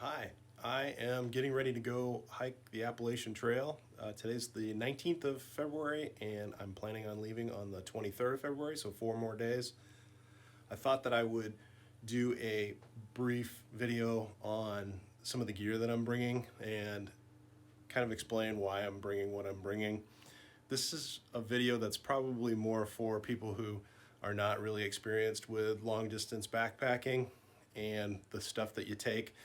Hi, I am getting ready to go hike the Appalachian Trail. Today's the 19th of February, and I'm planning on leaving on the 23rd of February, so 4 more days. I thought that I would do a brief video on some of the gear that I'm bringing and kind of explain why I'm bringing what I'm bringing. This is a video that's probably more for people who are not really experienced with long distance backpacking and the stuff that you take.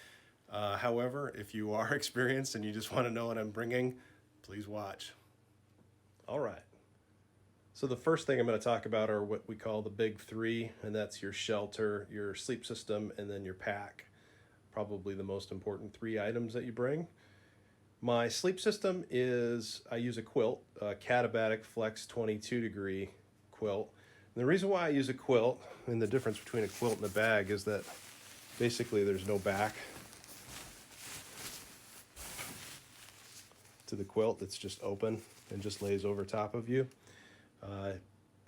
However, if you are experienced and you just want to know what I'm bringing, please watch. All right. So the first thing I'm going to talk about are what we call the big three, and that's your shelter, your sleep system, and then your pack. Probably the most important 3 items that you bring. My sleep system is, I use a quilt, a Catabatic Flex 22 degree quilt. And the reason why I use a quilt, and the difference between a quilt and a bag, is that basically there's no back to the quilt. It's just open and just lays over top of you.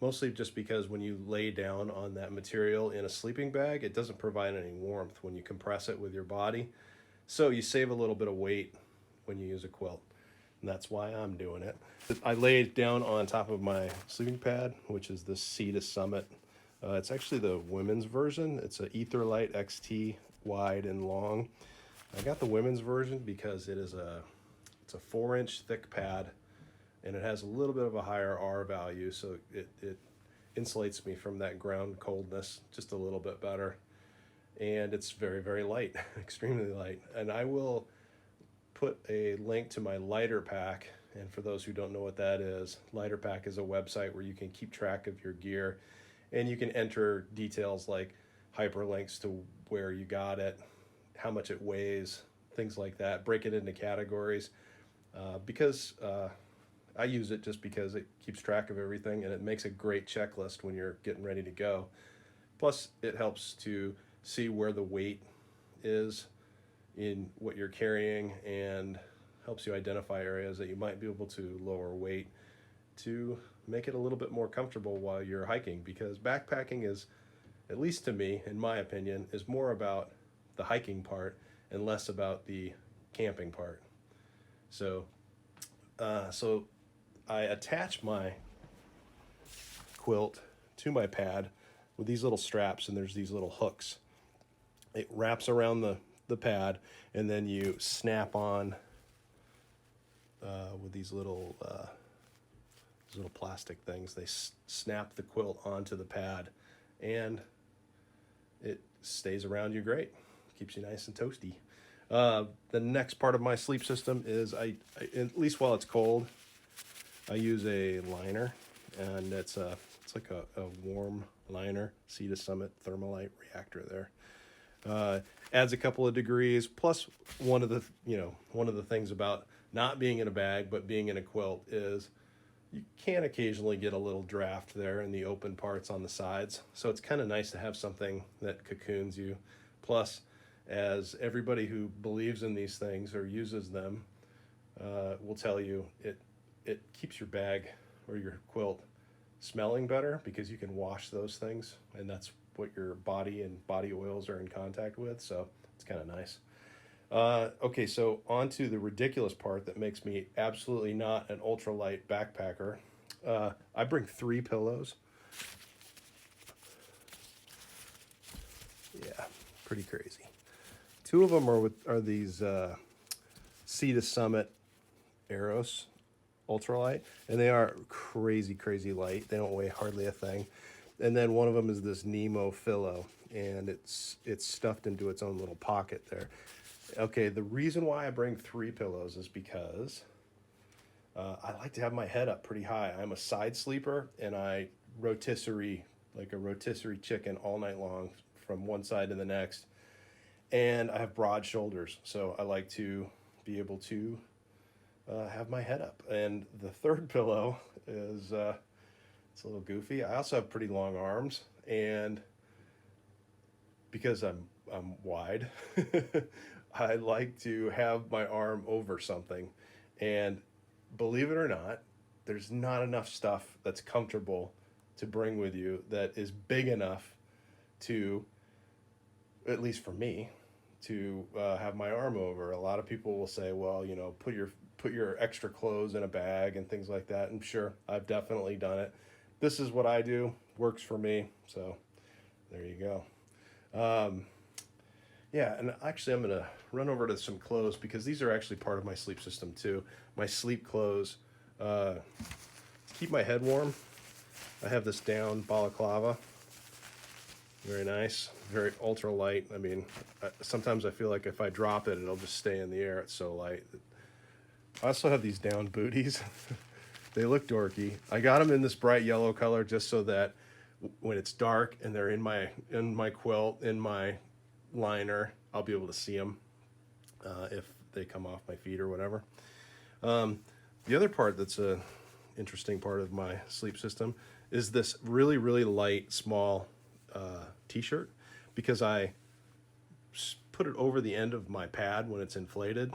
Mostly just because when you lay down on that material in a sleeping bag, it doesn't provide any warmth when you compress it with your body. So you save a little bit of weight when you use a quilt. And that's why I'm doing it. I lay it down on top of my sleeping pad, which is the Sea to Summit. It's actually the women's version. It's an Etherlite XT wide and long. I got the women's version because it's a 4-inch thick pad, and it has a little bit of a higher R value, so it insulates me from that ground coldness just a little bit better. And it's very, very light, extremely light. And I will put a link to my lighter pack. And for those who don't know what that is, Lighter Pack is a website where you can keep track of your gear, and you can enter details like hyperlinks to where you got it, how much it weighs, things like that. Break it into categories. Because I use it just because it keeps track of everything, and it makes a great checklist when you're getting ready to go. Plus, it helps to see where the weight is in what you're carrying, and helps you identify areas that you might be able to lower weight to make it a little bit more comfortable while you're hiking. Because backpacking is, at least to me, in my opinion, is more about the hiking part and less about the camping part. So I attach my quilt to my pad with these little straps, and there's these little hooks. It wraps around the pad, and then you snap on with these little plastic things. They snap the quilt onto the pad, and it stays around you great. Keeps you nice and toasty. The next part of my sleep system is I at least while it's cold, I use a liner, and it's like a warm liner, Sea to Summit Thermalite reactor there. Adds a couple of degrees. Plus, one of the things about not being in a bag but being in a quilt is you can occasionally get a little draft there in the open parts on the sides. So it's kind of nice to have something that cocoons you. Plus, as everybody who believes in these things or uses them will tell you, it keeps your bag or your quilt smelling better because you can wash those things, and that's what your body and body oils are in contact with, so it's kind of nice. Okay, so on to the ridiculous part that makes me absolutely not an ultralight backpacker. I bring 3 pillows. Yeah, pretty crazy. 2 of them are these Sea to Summit Aeros ultralight, and they are crazy, crazy light. They don't weigh hardly a thing. And then one of them is this Nemo Pillow, and it's stuffed into its own little pocket there. Okay, the reason why I bring 3 pillows is because I like to have my head up pretty high. I'm a side sleeper, and I rotisserie like a rotisserie chicken all night long from one side to the next. And I have broad shoulders, so I like to be able to have my head up. And the third pillow is it's a little goofy. I also have pretty long arms, and because I'm wide, I like to have my arm over something. And believe it or not, there's not enough stuff that's comfortable to bring with you that is big enough to, at least for me, to have my arm over. A lot of people will say, well, you know, put your extra clothes in a bag and things like that. And sure, I've definitely done it. This is what I do, works for me. So there you go. Yeah, and actually I'm gonna run over to some clothes because these are actually part of my sleep system too. My sleep clothes keep my head warm. I have this down balaclava. Very nice, very ultra light. I mean, sometimes I feel like if I drop it, it'll just stay in the air. It's so light. I also have these down booties. They look dorky. I got them in this bright yellow color just so that when it's dark and they're in my quilt, in my liner, I'll be able to see them if they come off my feet or whatever. The other part that's a interesting part of my sleep system is this really, really light, small t-shirt, because I put it over the end of my pad when it's inflated,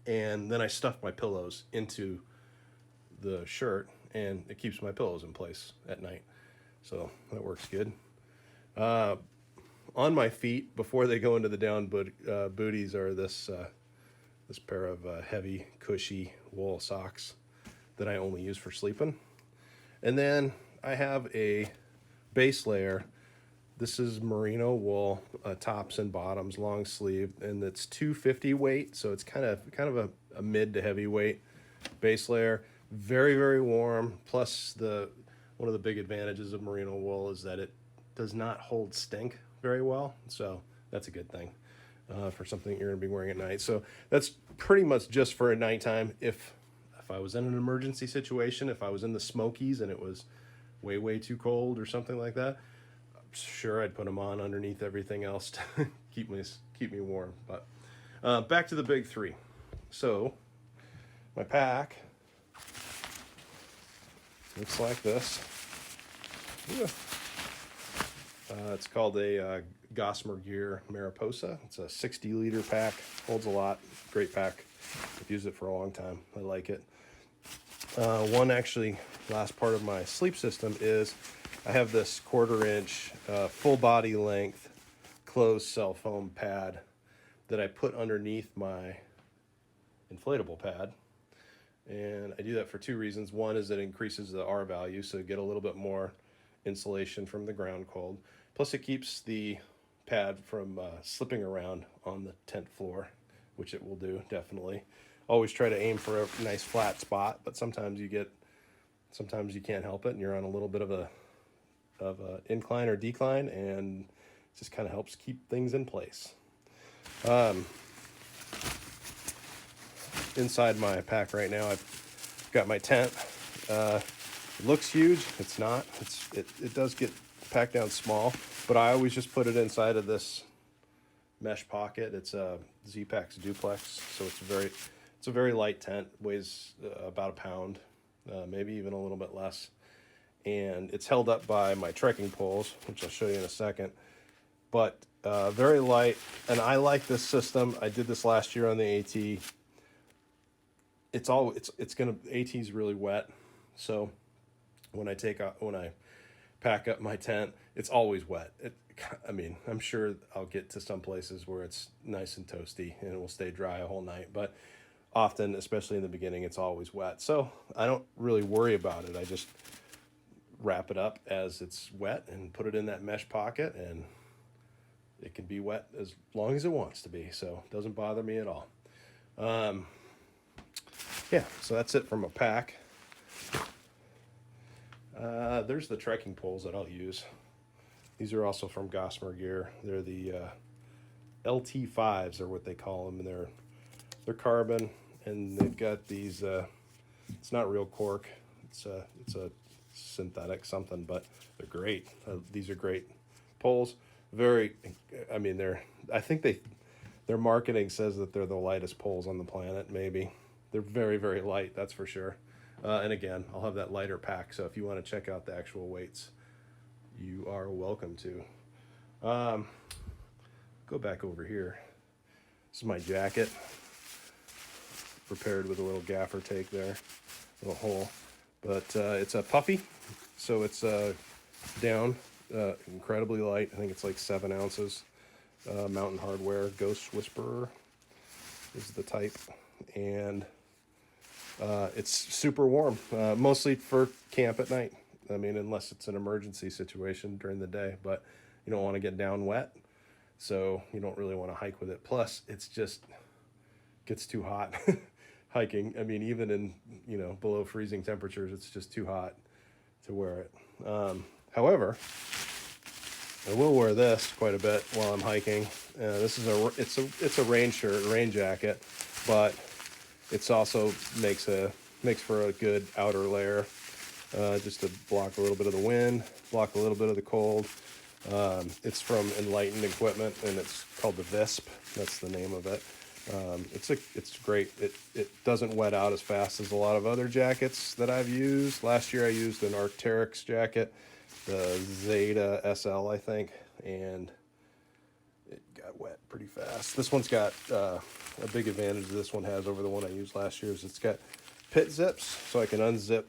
and then I stuff my pillows into the shirt, and it keeps my pillows in place at night. So that works good. On my feet, before they go into the down booties, are this pair of heavy, cushy wool socks that I only use for sleeping. And then I have a base layer. This is merino wool, tops and bottoms, long sleeve, and it's 250 weight, so it's kind of a mid to heavy weight base layer. Very, very warm. Plus, one of the big advantages of merino wool is that it does not hold stink very well, so that's a good thing for something you're going to be wearing at night. So that's pretty much just for a nighttime. If I was in an emergency situation, if I was in the Smokies and it was way, way too cold or something like that, sure, I'd put them on underneath everything else to keep me warm. But back to the big three. So my pack looks like this. It's called a Gossamer Gear Mariposa. It's a 60-liter pack. Holds a lot. Great pack. I've used it for a long time. I like it. Last part of my sleep system is I have this 1/4 inch full body length closed cell foam pad that I put underneath my inflatable pad. And I do that for two reasons. One is it increases the R value, so you get a little bit more insulation from the ground cold. Plus it keeps the pad from slipping around on the tent floor, which it will do, definitely. Always try to aim for a nice flat spot, but sometimes you can't help it and you're on a little bit of a incline or decline, and it just kind of helps keep things in place. Inside my pack right now, I've got my tent. It looks huge. It's not. It does get packed down small, but I always just put it inside of this mesh pocket. It's a Z-Pax duplex, so it's a very light tent. Weighs about a pound, maybe even a little bit less. And it's held up by my trekking poles, which I'll show you in a second. But very light, and I like this system. I did this last year on the AT. AT's really wet, so when I pack up my tent, it's always wet. I'm sure I'll get to some places where it's nice and toasty and it will stay dry a whole night, but often, especially in the beginning, it's always wet. So I don't really worry about it. I just wrap it up as it's wet and put it in that mesh pocket, and it can be wet as long as it wants to be, so it doesn't bother me at all. Yeah, so that's it from a pack. There's the trekking poles that I'll use. These are also from Gossamer Gear. They're the LT5s are what they call them, and they're carbon, and they've got these. It's not real cork. It's a synthetic something, but they're great. These are great poles. I think their marketing says that they're the lightest poles on the planet. Maybe they're very, very light. That's for sure. And again, I'll have that lighter pack, so if you want to check out the actual weights, you are welcome to. Go back over here. This is my jacket, prepared with a little gaffer tape there, little hole. But it's a puffy, so it's down, incredibly light. I think it's like 7 ounces. Mountain Hardwear Ghost Whisperer is the type, and it's super warm, mostly for camp at night. I mean, unless it's an emergency situation during the day, but you don't want to get down wet, so you don't really want to hike with it. Plus, it's just gets too hot hiking. I mean, even in, below freezing temperatures, it's just too hot to wear it. However, I will wear this quite a bit while I'm hiking. This is it's a rain shirt, rain jacket, but it's also makes for a good outer layer, just to block a little bit of the wind, block a little bit of the cold. It's from Enlightened Equipment, and it's called the Visp. That's the name of it. It's great. It doesn't wet out as fast as a lot of other jackets that I've used. Last year I used an Arc'teryx jacket, the Zeta SL, I think, and it got wet pretty fast. This one's got a big advantage this one has over the one I used last year is it's got pit zips, so I can unzip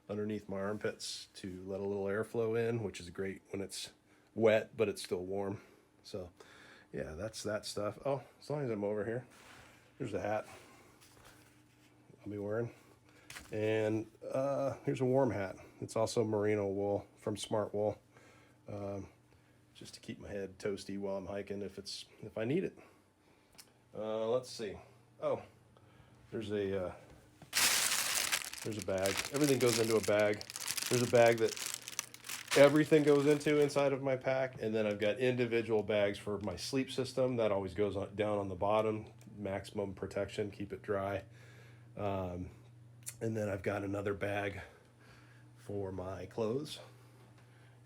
underneath my armpits to let a little airflow in, which is great when it's wet, but it's still warm. So yeah, that's that stuff. Oh, as long as I'm over here, here's the hat I'll be wearing. And here's a warm hat. It's also merino wool from Smart Wool, just to keep my head toasty while I'm hiking if I need it. Let's see. Oh, there's a bag. Everything goes into a bag. There's a bag that everything goes into inside of my pack, and then I've got individual bags for my sleep system. That always goes down on the bottom, maximum protection, keep it dry. And then I've got another bag for my clothes,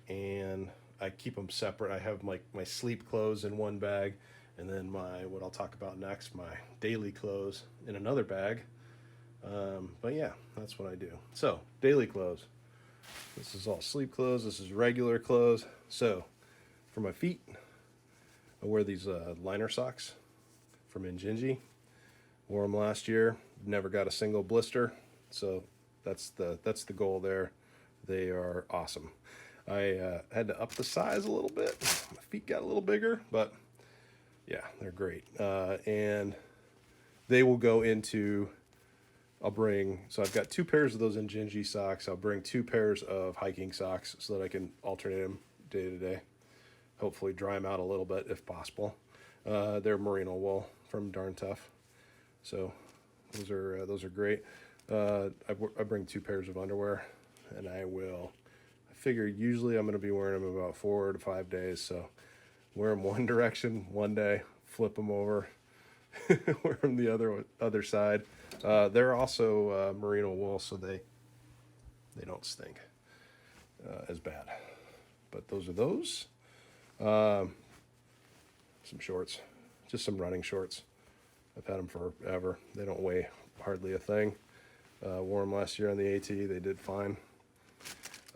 and I keep them separate. I have my sleep clothes in one bag, and then what I'll talk about next, my daily clothes in another bag. But yeah, that's what I do. So, daily clothes. This is all sleep clothes. This is regular clothes. So, for my feet, I wear these liner socks from Injinji. Wore them last year. Never got a single blister. So, that's the goal there. They are awesome. I had to up the size a little bit. My feet got a little bigger, but yeah, they're great. And they will go into... so I've got 2 pairs of those Injinji socks. I'll bring 2 pairs of hiking socks so that I can alternate them day to day. Hopefully dry them out a little bit if possible. They're merino wool from Darn Tough. So those are great. I bring 2 pairs of underwear, and I figure usually I'm going to be wearing them about 4 to 5 days. So wear them one direction one day, flip them over, wear them the other side. They're also merino wool, so they don't stink as bad. But those are those. Some shorts, just some running shorts. I've had them forever. They don't weigh hardly a thing. Wore them last year on the AT. They did fine.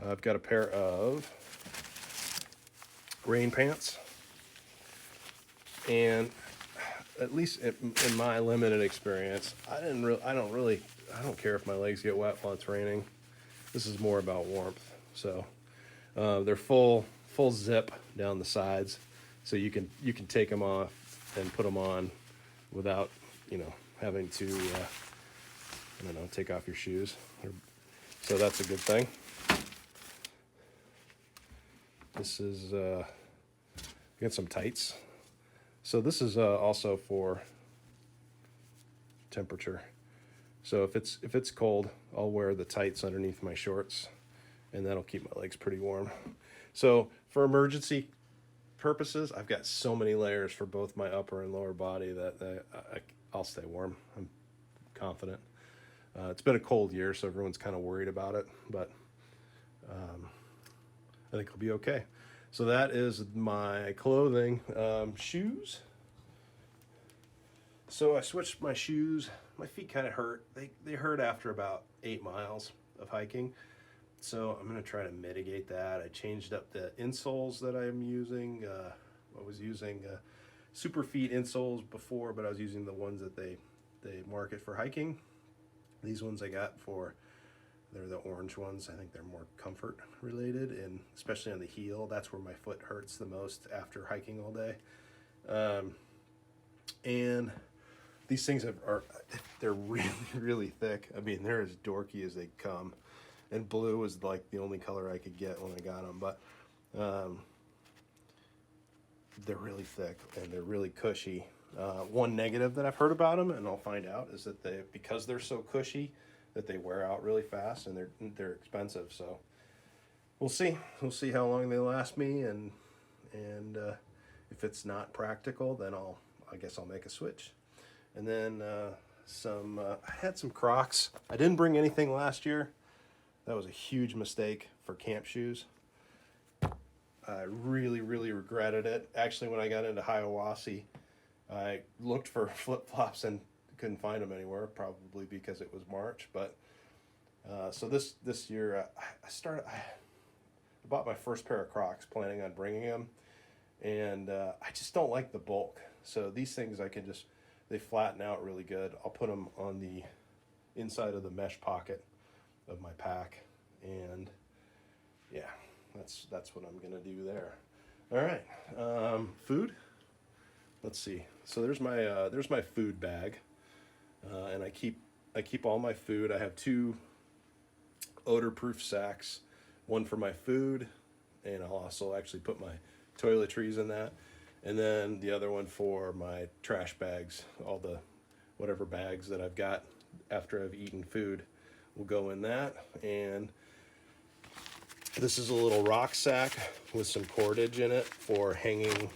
I've got a pair of rain pants, and at least in my limited experience, I don't care if my legs get wet while it's raining. This is more about warmth. So they're full zip down the sides, so you can take them off and put them on without having to take off your shoes. So that's a good thing. This is get some tights. So this is also for temperature. So if it's cold, I'll wear the tights underneath my shorts, and that'll keep my legs pretty warm. So for emergency purposes, I've got so many layers for both my upper and lower body that I'll stay warm. I'm confident. It's been a cold year, so everyone's kind of worried about it, but I think I'll be okay. So that is my clothing. Shoes. So I switched my shoes. My feet kind of hurt. They hurt after about 8 miles of hiking. So I'm going to try to mitigate that. I changed up the insoles that I'm using. I was using Superfeet insoles before, but I was using the ones that they market for hiking. These ones I got for They're the orange ones. I think they're more comfort related, and especially on the heel, that's where my foot hurts the most after hiking all day. And these things they're really, really thick. I mean, they're as dorky as they come. And blue was like the only color I could get when I got them, but they're really thick and they're really cushy. One negative that I've heard about them, and I'll find out, is that because they're so cushy, that they wear out really fast, and they're expensive. So we'll see. We'll see how long they last me, and if it's not practical, then I guess I'll make a switch. And then I had some Crocs. I didn't bring anything last year. That was a huge mistake for camp shoes. I really, really regretted it. Actually, when I got into Hiawassee, I looked for flip-flops and couldn't find them anywhere, probably because it was March. But so this year, I bought my first pair of Crocs, planning on bringing them, and I just don't like the bulk. So these things they flatten out really good. I'll put them on the inside of the mesh pocket of my pack, and yeah, that's what I'm gonna do there. All right, food. Let's see. So there's my food bag, and I keep all my food. I have 2 odor-proof sacks, one for my food, and I'll also actually put my toiletries in that, and then the other one for my trash bags. All the whatever bags that I've got after I've eaten food will go in that. And this is a little rock sack with some cordage in it for hanging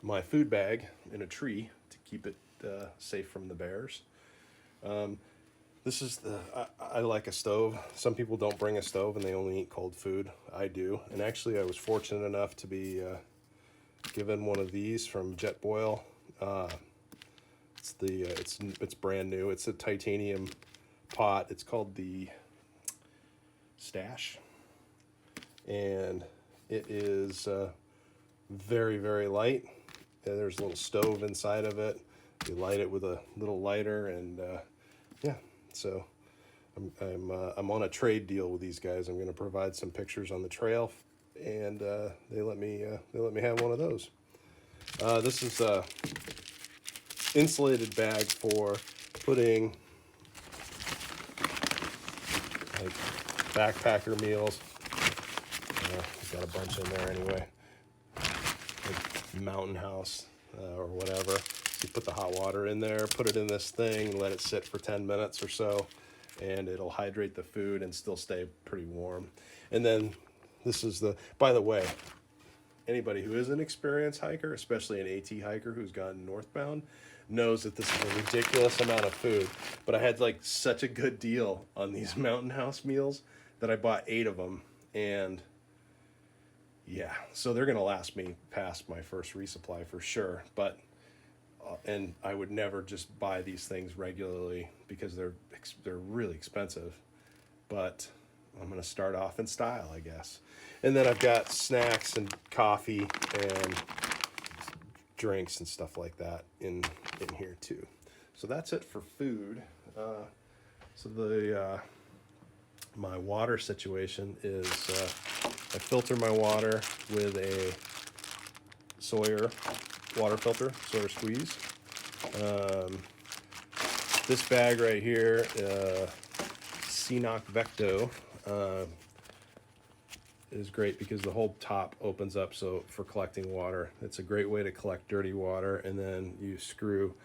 my food bag in a tree to keep it safe from the bears. This is I like a stove. Some people don't bring a stove and they only eat cold food. I do. And actually I was fortunate enough to be given one of these from Jetboil. It's brand new. It's a titanium pot. It's called the Stash, and it is very, very light. And there's a little stove inside of it. You light it with a little lighter, and yeah. So I'm on a trade deal with these guys. I'm going to provide some pictures on the trail, and they let me have one of those. This is a insulated bag for putting like backpacker meals. Got a bunch in there anyway. Like Mountain House or whatever. You put the hot water in there, put it in this thing, let it sit for 10 minutes or so, and it'll hydrate the food and still stay pretty warm. And then this is by the way, anybody who is an experienced hiker, especially an AT hiker who's gone northbound, knows that this is a ridiculous amount of food. But I had like such a good deal on these Mountain House meals that I bought 8 of them, and yeah, so they're gonna last me past my first resupply for sure. But and I would never just buy these things regularly because they're really expensive. But I'm gonna start off in style, I guess. And then I've got snacks and coffee and drinks and stuff like that in here too. So that's it for food. So my water situation is I filter my water with a Sawyer water filter, Sawyer Squeeze. This bag right here, Ceenoc Vecto, is great because the whole top opens up so for collecting water. It's a great way to collect dirty water, and then you screw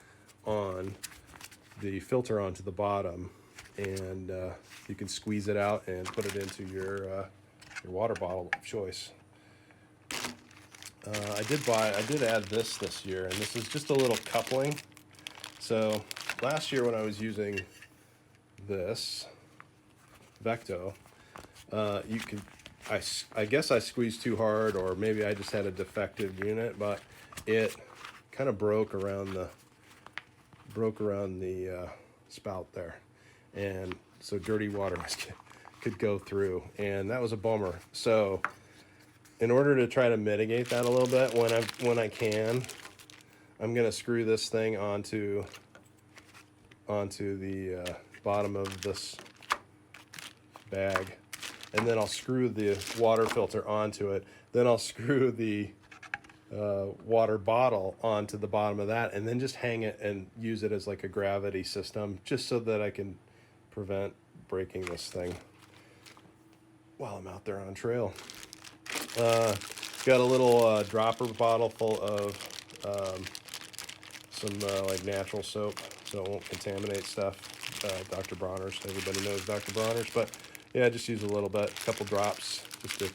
on the filter onto the bottom, and you can squeeze it out and put it into your water bottle of choice. I did add this year, and this is just a little coupling. So last year when I was using this Vecto, I guess I squeezed too hard, or maybe I just had a defective unit, but it kind of broke around the spout there, and so dirty water could go through, and that was a bummer. So in order to try to mitigate that a little bit, when I can, I'm gonna screw this thing onto the bottom of this bag, and then I'll screw the water filter onto it. Then I'll screw the water bottle onto the bottom of that, and then just hang it and use it as like a gravity system, just so that I can prevent breaking this thing while I'm out there on trail. Got a little dropper bottle full of some like natural soap, so it won't contaminate stuff. Dr. Bronner's, everybody knows Dr. Bronner's, but yeah, I just use a little bit, a couple drops, just to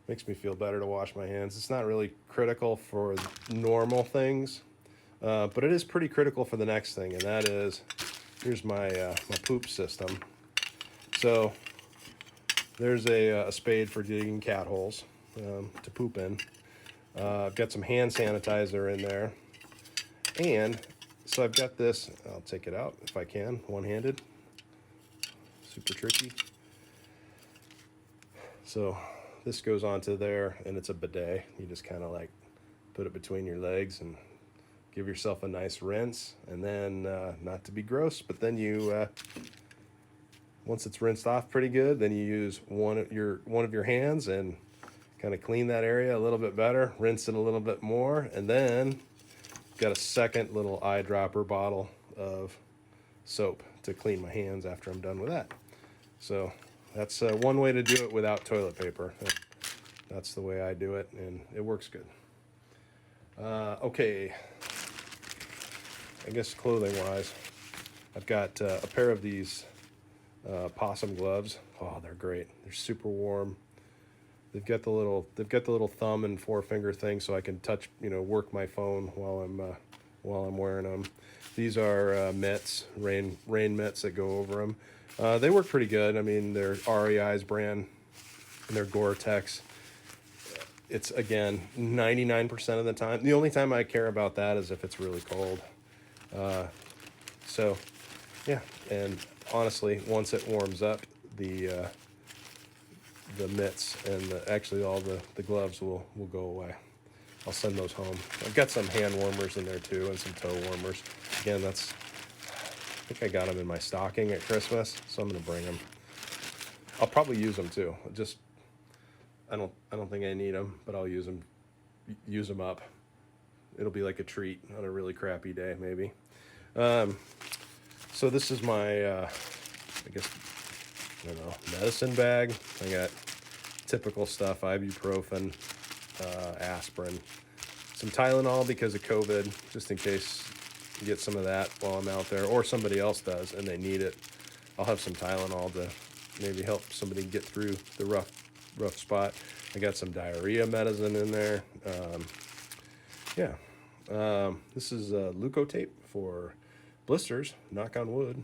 makes me feel better to wash my hands. It's not really critical for normal things, but it is pretty critical for the next thing, and that is, here's my my poop system. So there's a spade for digging cat holes to poop in. I've got some hand sanitizer in there, and so I've got this. I'll take it out if I can, one-handed. Super tricky. So this goes onto there, and it's a bidet. You just kind of like put it between your legs and give yourself a nice rinse, and then not to be gross, but then you once it's rinsed off pretty good, then you use one of your hands and kind of clean that area a little bit better, rinse it a little bit more, and then got a second little eyedropper bottle of soap to clean my hands after I'm done with that. So that's one way to do it without toilet paper. And that's the way I do it, and it works good. Okay, I guess clothing-wise, I've got a pair of these possum gloves. Oh, they're great. They're super warm. They've got the little thumb and forefinger thing, so I can touch, work my phone while I'm wearing them. These are mitts, rain mitts that go over them. They work pretty good. I mean, they're REI's brand, and they're Gore-Tex. It's, again, 99% of the time. The only time I care about that is if it's really cold. So, yeah, and honestly, once it warms up, the mitts and actually all the gloves will go away. I'll send those home. I've got some hand warmers in there too, and some toe warmers. Again, I think I got them in my stocking at Christmas, so I'm gonna bring them. I'll probably use them too. I don't think I need them, but I'll use them up. It'll be like a treat on a really crappy day, maybe. So this is my, medicine bag. I got typical stuff, ibuprofen, aspirin, some Tylenol because of COVID, just in case you get some of that while I'm out there, or somebody else does and they need it. I'll have some Tylenol to maybe help somebody get through the rough spot. I got some diarrhea medicine in there. This is Leukotape for blisters, knock on wood.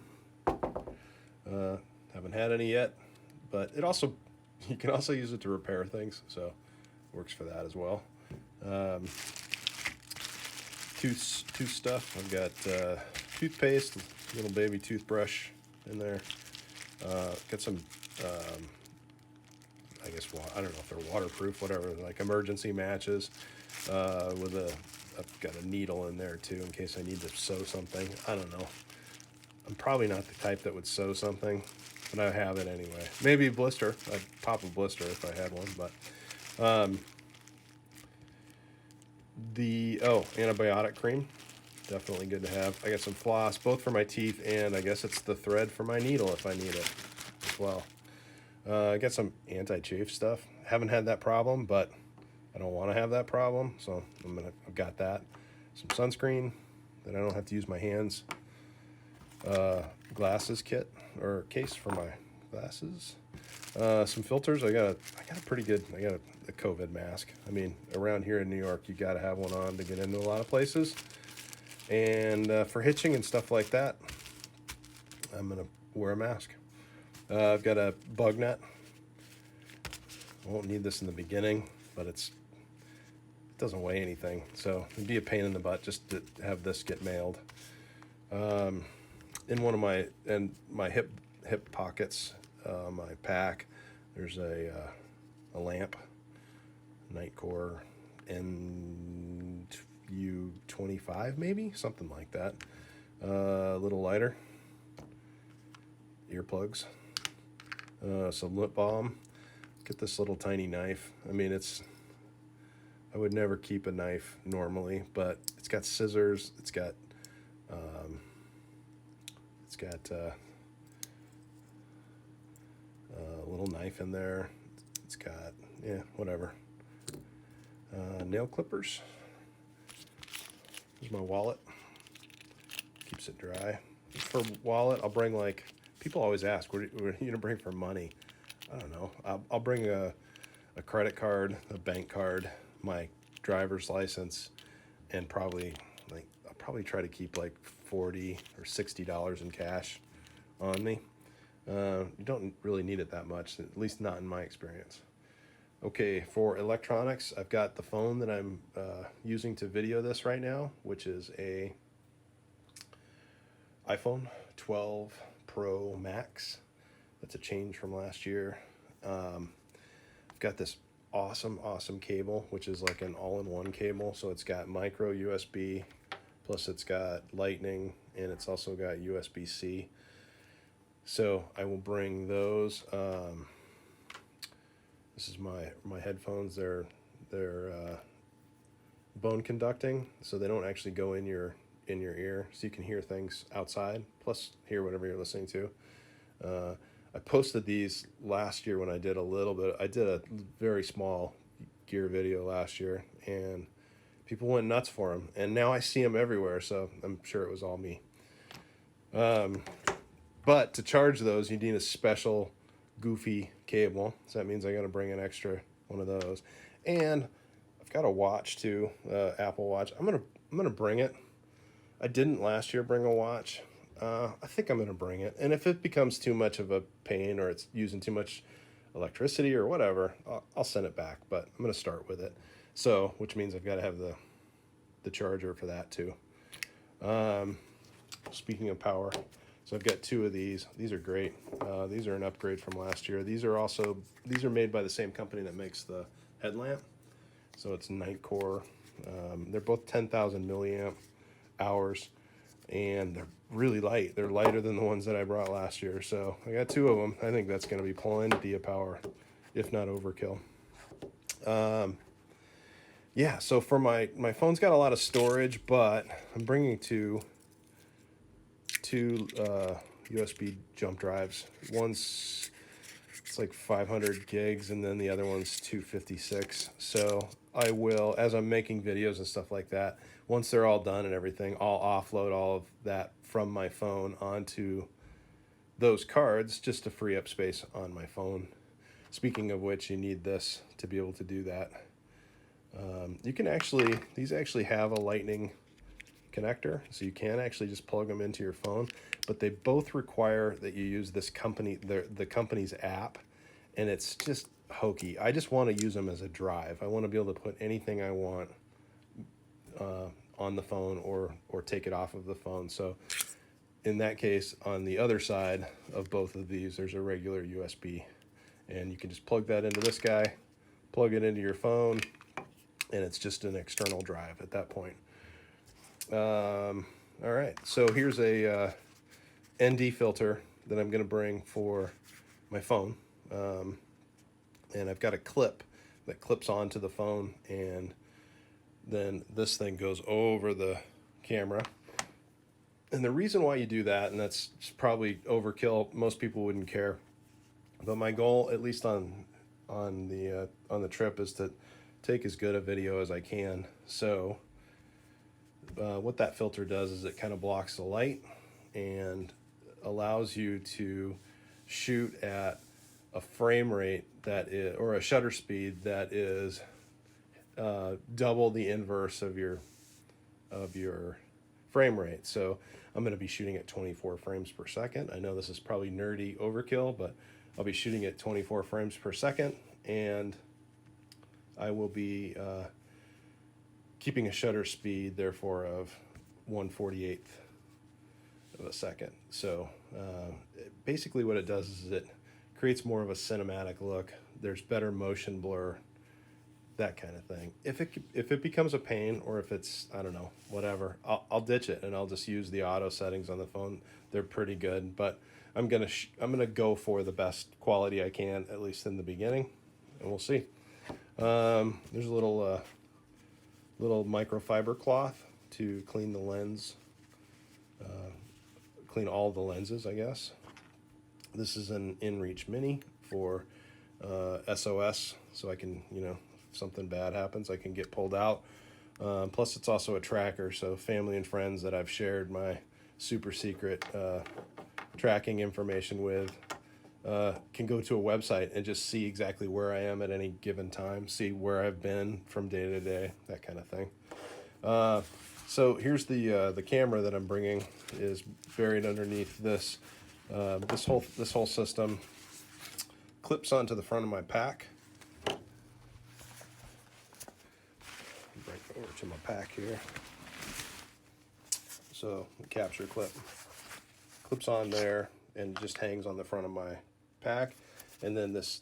Haven't had any yet, but you can also use it to repair things, so works for that as well. Tooth stuff. I've got toothpaste, little baby toothbrush in there. Got some, I don't know if they're waterproof, whatever, like emergency matches. I've got a needle in there too in case I need to sew something. I don't know. I'm probably not the type that would sew something, but I have it anyway. Maybe a blister. I'd pop a blister if I had one, but antibiotic cream, definitely good to have. I got some floss, both for my teeth, and I guess it's the thread for my needle if I need it as well. I got some anti-chafe stuff. Haven't had that problem, but I don't want to have that problem, so I've got that. Some sunscreen that I don't have to use my hands. Glasses kit or case for my glasses. Some filters. I got a COVID mask. I mean, around here in New York, you got to have one on to get into a lot of places. And for hitching and stuff like that, I'm gonna wear a mask. I've got a bug net. I won't need this in the beginning, but it doesn't weigh anything, so it'd be a pain in the butt just to have this get mailed. In one of my hip pockets, my pack, there's a lamp, Nightcore NU25 maybe, something like that. A little lighter, earplugs, some lip balm. Get this little tiny knife. I mean, I would never keep a knife normally, but it's got scissors. It's got a little knife in there. It's got, yeah, whatever. Nail clippers. Here's my wallet. Keeps it dry. For wallet, I'll bring, like, people always ask, what are you gonna bring for money? I don't know. I'll bring a credit card, a bank card, my driver's license, and I'll probably try to keep like $40 or $60 in cash on me. You don't really need it that much, at least not in my experience. Okay, for electronics, I've got the phone that I'm using to video this right now, which is a iPhone 12 Pro Max. That's a change from last year. I've got this awesome cable, which is like an all-in-one cable. So it's got micro USB, plus it's got lightning, and it's also got USB-C. So I will bring those. This is my headphones. They're bone conducting, so they don't actually go in your ear, so you can hear things outside, plus hear whatever you're listening to. I posted these last year when I did a very small gear video last year, and people went nuts for them, and now I see them everywhere, so I'm sure it was all me. But to charge those, you need a special goofy cable, so that means I got to bring an extra one of those. And I've got a watch too, Apple Watch. I'm gonna bring it. I didn't last year bring a watch. I think I'm gonna bring it. And if it becomes too much of a pain, or it's using too much electricity or whatever, I'll send it back. But I'm gonna start with it. So, which means I've got to have the charger for that too. Speaking of power, so I've got two of these. These are great. These are an upgrade from last year. These are made by the same company that makes the headlamp. So it's Night Core. They're both 10,000 milliamp hours, and they're really light. They're lighter than the ones that I brought last year. So I got two of them. I think that's going to be plenty of power, if not overkill. Yeah, so for my phone's got a lot of storage, but I'm bringing two USB jump drives. It's like 500 gigs, and then the other one's 256. So I will, as I'm making videos and stuff like that, once they're all done and everything, I'll offload all of that from my phone onto those cards just to free up space on my phone. Speaking of which, you need this to be able to do that. These actually have a lightning connector, so you can actually just plug them into your phone, but they both require that you use this the company's app, and it's just hokey. I just want to use them as a drive. I want to be able to put anything I want on the phone, or take it off of the phone. So in that case, on the other side of both of these, there's a regular USB, and you can just plug that into this guy, plug it into your phone, and it's just an external drive at that point. All right, so here's a ND filter that I'm going to bring for my phone, and I've got a clip that clips onto the phone, and then this thing goes over the camera. And the reason why you do that, and that's probably overkill, most people wouldn't care, but my goal, at least on the trip, is to take as good a video as I can. So what that filter does is it kind of blocks the light and allows you to shoot at a frame rate or a shutter speed that is double the inverse of your frame rate. So I'm going to be shooting at 24 frames per second. I know this is probably nerdy overkill, but I'll be shooting at 24 frames per second, and I will be keeping a shutter speed, therefore, of 1/48th of a second. So basically what it does is it creates more of a cinematic look. There's better motion blur, that kind of thing. If it becomes a pain, or if it's, I don't know, whatever, I'll ditch it, and I'll just use the auto settings on the phone. They're pretty good, but I'm gonna go for the best quality I can, at least in the beginning, and we'll see. There's a little microfiber cloth to clean the lens, clean all the lenses, I guess. This is an InReach Mini for SOS, so I can, if something bad happens, I can get pulled out. Plus, it's also a tracker, so family and friends that I've shared my super secret tracking information with can go to a website and just see exactly where I am at any given time, see where I've been from day to day, that kind of thing. So here's the camera that I'm bringing is buried underneath this. This whole system clips onto the front of my pack. Bring it over to my pack here. So the capture clip clips on there and just hangs on the front of my pack, and then this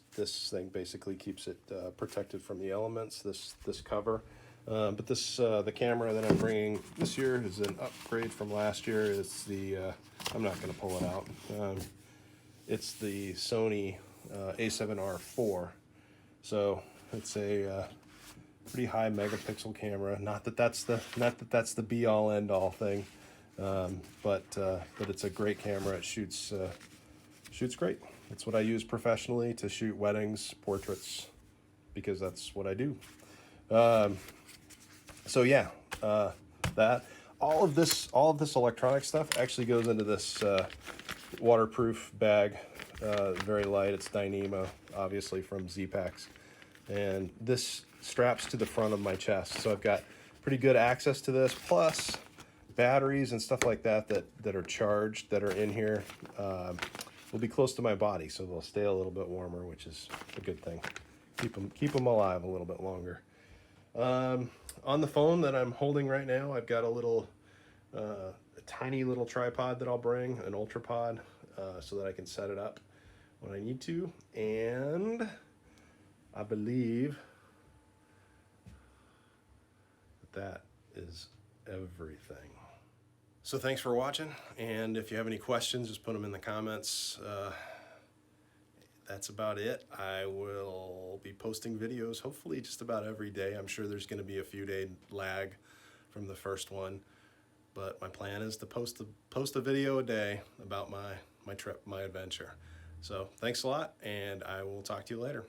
thing basically keeps it protected from the elements. This cover. But the camera that I'm bringing this year is an upgrade from last year. It's the I'm not going to pull it out. It's the Sony A7R4. So it's a pretty high megapixel camera. Not that that's the be all end all thing, but it's a great camera. It shoots great. That's what I use professionally to shoot weddings, portraits, because that's what I do. So yeah, that all of this electronic stuff actually goes into this waterproof bag, very light. It's Dyneema, obviously from Z-Packs, and this straps to the front of my chest, so I've got pretty good access to this. Plus, batteries and stuff like that are charged, that are in here, will be close to my body, so they'll stay a little bit warmer, which is a good thing. Keep them alive a little bit longer. On the phone that I'm holding right now, I've got a tiny little tripod that I'll bring, an Ultrapod, so that I can set it up when I need to. And I believe that is everything. So thanks for watching, and if you have any questions, just put them in the comments. That's about it. I will be posting videos hopefully just about every day. I'm sure there's going to be a few day lag from the first one, but my plan is to post a video a day about my trip, my adventure. So thanks a lot, and I will talk to you later.